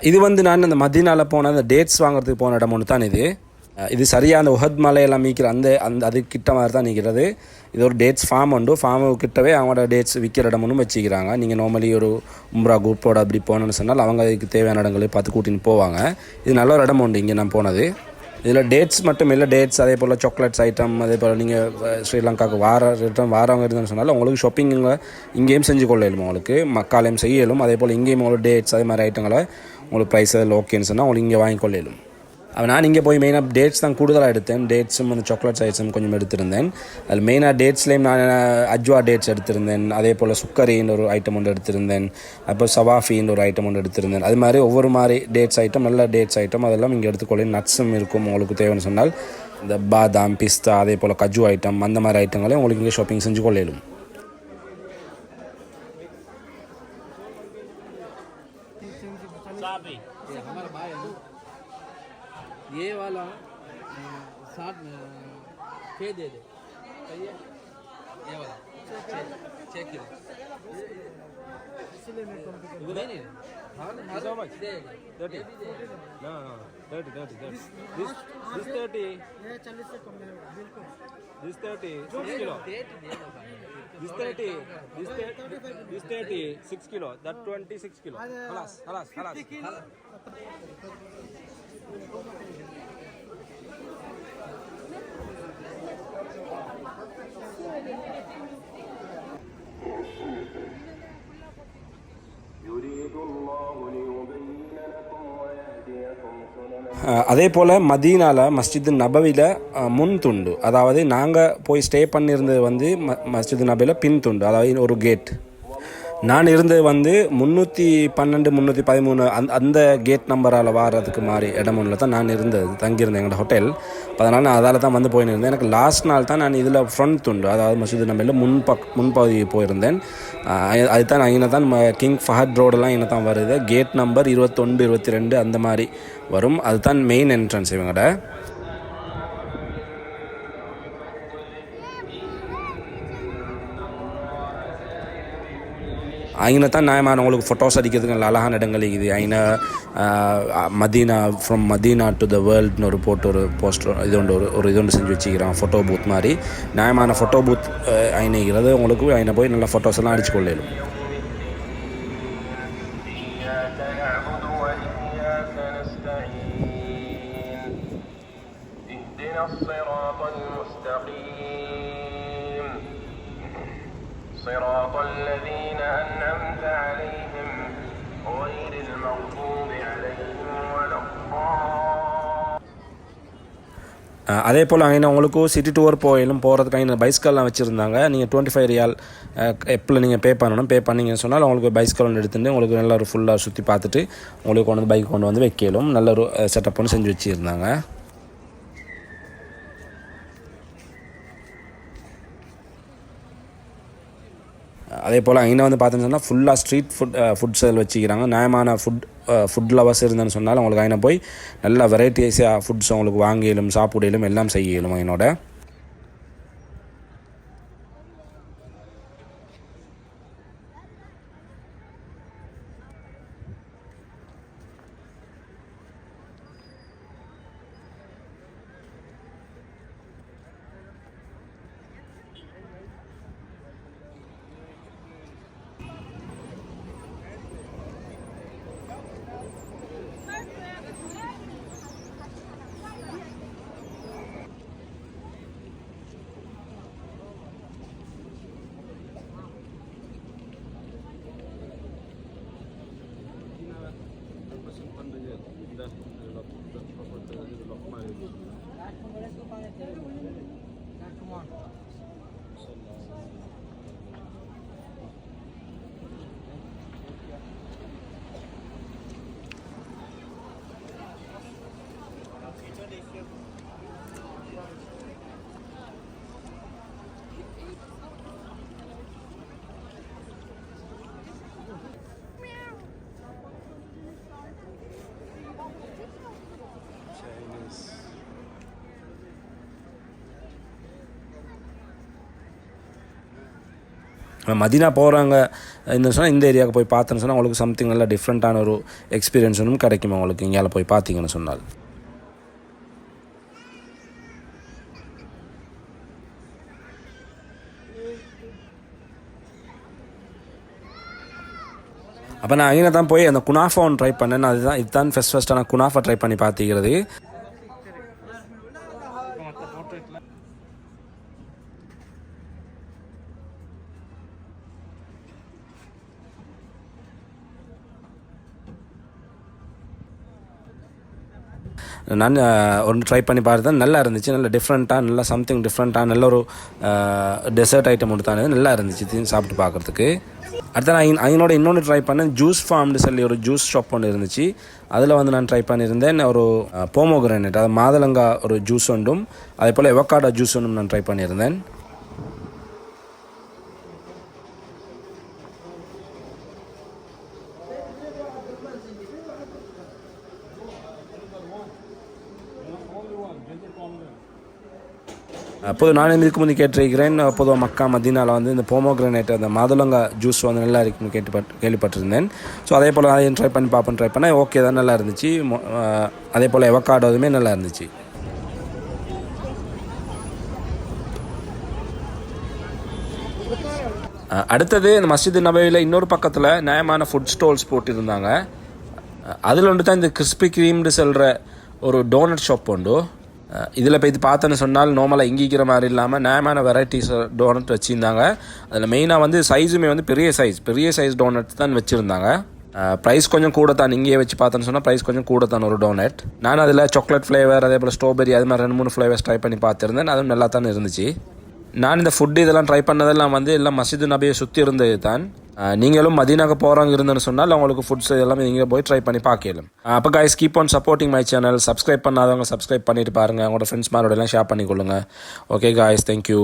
இது வந்து நான் அந்த மதீனாவில் போன அந்த டேட்ஸ் வாங்குறதுக்கு போன இடம் ஒன்று தான் இது. இது சரியாக அந்த உஹத் மலையெல்லாம் மீக்கிற அந்த அது கிட்ட மாதிரி தான் நிற்கிறது. இது ஒரு டேட்ஸ் ஃபார்ம் உண்டு. ஃபார்மு கிட்டவே அவங்களோட டேட்ஸ் விற்கிற இடம் ஒன்றும் வச்சுக்கிறாங்க. நீங்கள் நார்மலி ஒரு உம்ரா குரூப்போட அப்படி போகணுன்னு சொன்னால் அவங்க அதுக்கு தேவையான இடங்களை பார்த்து கூட்டின்னு போவாங்க. இது நல்ல ஒரு இடம் உண்டு இங்கே நான் போனது. இதில் டேட்ஸ் மட்டும் இல்லை, டேட்ஸ் அதே போல் சாக்லேட்ஸ் ஐட்டம், அதே போல் நீங்கள் ஸ்ரீலங்காவுக்கு வாரவங்க இருந்தேன்னு சொன்னாலும் உங்களுக்கு ஷாப்பிங் இங்கேயும் செஞ்சு கொள்ள இயலும். உங்களுக்கு மக்காலையும் செய்ய இயலும். அதே போல் இங்கேயும் உங்களுக்கு டேட்ஸ் அதே மாதிரி ஐட்டங்களை உங்களுக்கு ப்ரைஸ் அதில் ஓகேன்னு சொன்னால் உங்களுக்கு இங்கே வாங்கிக்கொள்ள இயலும். நான் இங்கே போய் மெயினாக டேட்ஸ் தான் கூடுதலாக எடுத்தேன். டேட்ஸும் அந்த சாக்லேட்ஸ் ஐட்டமும் கொஞ்சம் எடுத்திருந்தேன். அதில் மெயினாக டேட்ஸ்லேயும் நான் அஜ்வா டேட்ஸ் எடுத்திருந்தேன். அதே போல் சுக்கரின்னு ஒரு ஐட்டம் ஒன்று எடுத்திருந்தேன். அப்புறம் சவாஃபின்னு ஒரு ஐட்டம் ஒன்று எடுத்திருந்தேன். அது மாதிரி ஒவ்வொரு மாதிரி டேட்ஸ் ஐட்டம், நல்ல டேட்ஸ் ஐட்டம் அதெல்லாம் இங்கே எடுத்துக்கொள்ள. நட்ஸும் இருக்கும் உங்களுக்கு தேவைன்னு சொன்னால். இந்த பாதாம், பிஸ்தா, அதே போல் கஜு ஐட்டம், அந்த மாதிரி ஐட்டங்களையும் உங்களுக்கு இங்கே ஷாப்பிங் செஞ்சு கொள்ளையிலும். ये वाला 60 6 दे दे, सही है। ये वाला 6 किलो, इसलिए मैं नहीं हाँ how much 30 no 30 this 30 ये 40 से कम नहीं होगा बिल्कुल। this 30 6 kilo, this 30 this 30 6 kilo, that 26 kilo. خلاص அதே போல் மதீனாவில் மஸ்ஜித் நபவியில் முன் துண்டு, அதாவது நாங்கள் போய் ஸ்டே பண்ணியிருந்தது வந்து மஸ்ஜித் நபவியில் பின் துண்டு, அதாவது ஒரு கேட். நான் இருந்தது வந்து 312 313 அந்த கேட் நம்பரால் வாரதுக்கு மாதிரி இடம் ஒன்றில் தான் நான் இருந்தது தங்கியிருந்தேன் எங்களோட ஹோட்டல். அதனால் நான் அதால் தான் வந்து போயிருந்தேன். எனக்கு லாஸ்ட் நாள் தான் நான் இதில் ஃப்ரண்ட் துண்டு, அதாவது மசூதி நம்பரில் முன்பகுதி போயிருந்தேன். அதுதான் இங்கே தான் கிங் ஃபஹத் ரோடெல்லாம் இங்கே தான் வருது. கேட் நம்பர் 21 22 அந்த மாதிரி வரும். அதுதான் மெயின் என்ட்ரன்ஸ் இவங்கட. அங்கே தான் நியாயமான உங்களுக்கு ஃபோட்டோஸ் அடிக்கிறதுக்கு நல்ல அழகான இடங்கள் இருக்குது. அங்கே Medina from Medina to the வேர்ல்டுன்னு ஒரு போட்டு ஒரு போஸ்டர் இது ஒன்று செஞ்சு வச்சுக்கிறான். ஃபோட்டோ பூத் மாதிரி நியாயமான ஃபோட்டோ பூத் அணிகிறது. உங்களுக்கு அங்கே போய் நல்ல ஃபோட்டோஸ் எல்லாம் அடிச்சு கொள்ளையிலும். صراط الذين أنعمت عليهم غير المغضوب عليهم ولا الضالين. அதே போல் அங்கே உங்களுக்கு சிட்டி டூர் போகிறதுக்கு அங்கே பைஸ்கல்லாம் வச்சுருந்தாங்க. நீங்கள் 25 ரியால் எப்போ நீங்கள் பே பண்ணிங்கன்னு சொன்னால் உங்களுக்கு பைஸ்கல் ஒன்று எடுத்துகிட்டு உங்களுக்கு நல்லா ஒரு ஃபுல்லாக சுற்றி பார்த்துட்டு உங்களுக்கு கொண்டு வந்து பைக் கொண்டு வந்து வைக்கலும் நல்ல ஒரு செட்டப் ஒன்று செஞ்சு வச்சுருந்தாங்க. அதே போல் அங்கே வந்து பார்த்தீங்கன்னா ஃபுல்லாக ஸ்ட்ரீட் ஃபுட் சேல் வச்சுக்கிறாங்க. நியாயமான ஃபுட் லவர்ஸ் இருந்தேன்னு சொன்னாலும் உங்களுக்கு அங்கே போய் நல்ல வெரைட்டிஸாக ஃபுட்ஸ் உங்களுக்கு வாங்கியிலும் சாப்பிடலும் எல்லாம் செய்யலும் என்னோட. மதீனா போகிறாங்க என்ன சொன்னால் இந்த ஏரியாவுக்கு போய் பார்த்தேன்னு சொன்னால் உங்களுக்கு சம்திங் நல்லா டிஃப்ரெண்ட்டான ஒரு எக்ஸ்பீரியன்ஸ் ஒன்றும் கிடைக்கும் உங்களுக்கு இங்கேயால போய் பார்த்தீங்கன்னு சொன்னால். அப்போ நான் அங்கே தான் போய் அந்த குனாஃபா ஒன்று ட்ரை பண்ணேன். இதுதான் ஃபஸ்ட்டாக நான் குனாஃபா ட்ரை பண்ணி பார்த்துக்கிறது. நான் ஒன்று ட்ரை பண்ணி பார்த்தேன், நல்லா இருந்துச்சு. நல்ல டிஃப்ரெண்ட்டாக நல்லா சம்திங் டிஃப்ரெண்ட்டாக நல்ல ஒரு டெசர்ட் ஐட்டம் ஒன்று தானே நல்லா இருந்துச்சு சாப்பிட்டு பார்க்குறதுக்கு. அடுத்து நான் அவனோட இன்னொன்று ட்ரை பண்ணேன், ஜூஸ் ஃபார்ம்னு சொல்லி ஒரு ஜூஸ் ஷாப் ஒன்று இருந்துச்சு. அதில் வந்து நான் ட்ரை பண்ணியிருந்தேன் ஒரு போமோகிரானேட், அது மாதுளங்கா ஒரு ஜூஸ் ஒன்றும் அதே போல் எவக்காடோ ஜூஸ் ஒன்றும் நான் ட்ரை பண்ணியிருந்தேன். அப்போது நான் இதுக்கு முந்தைய கேட்டிருக்கிறேன், பொதுவாக மக்கா மதீனாவில் வந்து இந்த போமோகிரானேட் அந்த மாதுளங்கா ஜூஸ் வந்து நல்லா இருக்குன்னு கேள்விப்பட்டிருந்தேன். ஸோ அதே போல் அதையும் ட்ரை பண்ணேன். ஓகே தான், நல்லா இருந்துச்சு. அதே போல் எவக்காடோதுமே நல்லா இருந்துச்சு. அடுத்தது இந்த மஸ்ஜித் நபவியில் இன்னொரு பக்கத்தில் நியாயமான ஃபுட் ஸ்டால்ஸ் போட்டிருந்தாங்க. அதில் ஒன்று தான் இந்த கிறிஸ்பி க்ரீம்னு சொல்கிற ஒரு டோனட் ஷாப் உண்டு. இதில் போய் இது பார்த்தேன்னு சொன்னால் நார்மலாக இங்கிக்கிற மாதிரி இல்லாமல் நியாயமான வெரைட்டிஸ் டோனட் வச்சுருந்தாங்க. அதில் மெயினாக வந்து சைஸுமே வந்து பெரிய சைஸ் டோனட் தான் வச்சுருந்தாங்க. ப்ரைஸ் கொஞ்சம் கூட தான், இங்கேயே வச்சு பார்த்தேன்னு சொன்னால் ப்ரைஸ் கொஞ்சம் கூட தான் ஒரு டோனட். நான் அதில் சாக்லேட் ஃப்ளேவர் அதே போல் ஸ்ட்ராபெரி அது மாதிரி 2-3 ஃப்ளேவர்ஸ் ட்ரை பண்ணி பார்த்துருந்தேன். அதுவும் நல்லா தான் இருந்துச்சு. நான் இந்த ஃபுட்டு இதெல்லாம் ட்ரை பண்ணதெல்லாம் வந்து எல்லாம் மஸ்ஜித் நபியை சுற்றி இருந்தது தான். நீங்களும் மதீனாக்கு போகிறவங்க இருந்தேன்னு சொன்னால் உங்களுக்கு ஃபுட்ஸ் எல்லாமே நீங்கள் போய் ட்ரை பண்ணி பார்க்கலாம். அப்போ guys, keep on supporting my channel. Subscribe பண்ணாதவங்க சப்ஸ்கிரைப் பண்ணிட்டு பாருங்கள், உங்களோட ஃப்ரெண்ட்ஸ் மாரோட எல்லாம் ஷேர் பண்ணிக்கொள்ளுங்கள். Okay guys, thank you.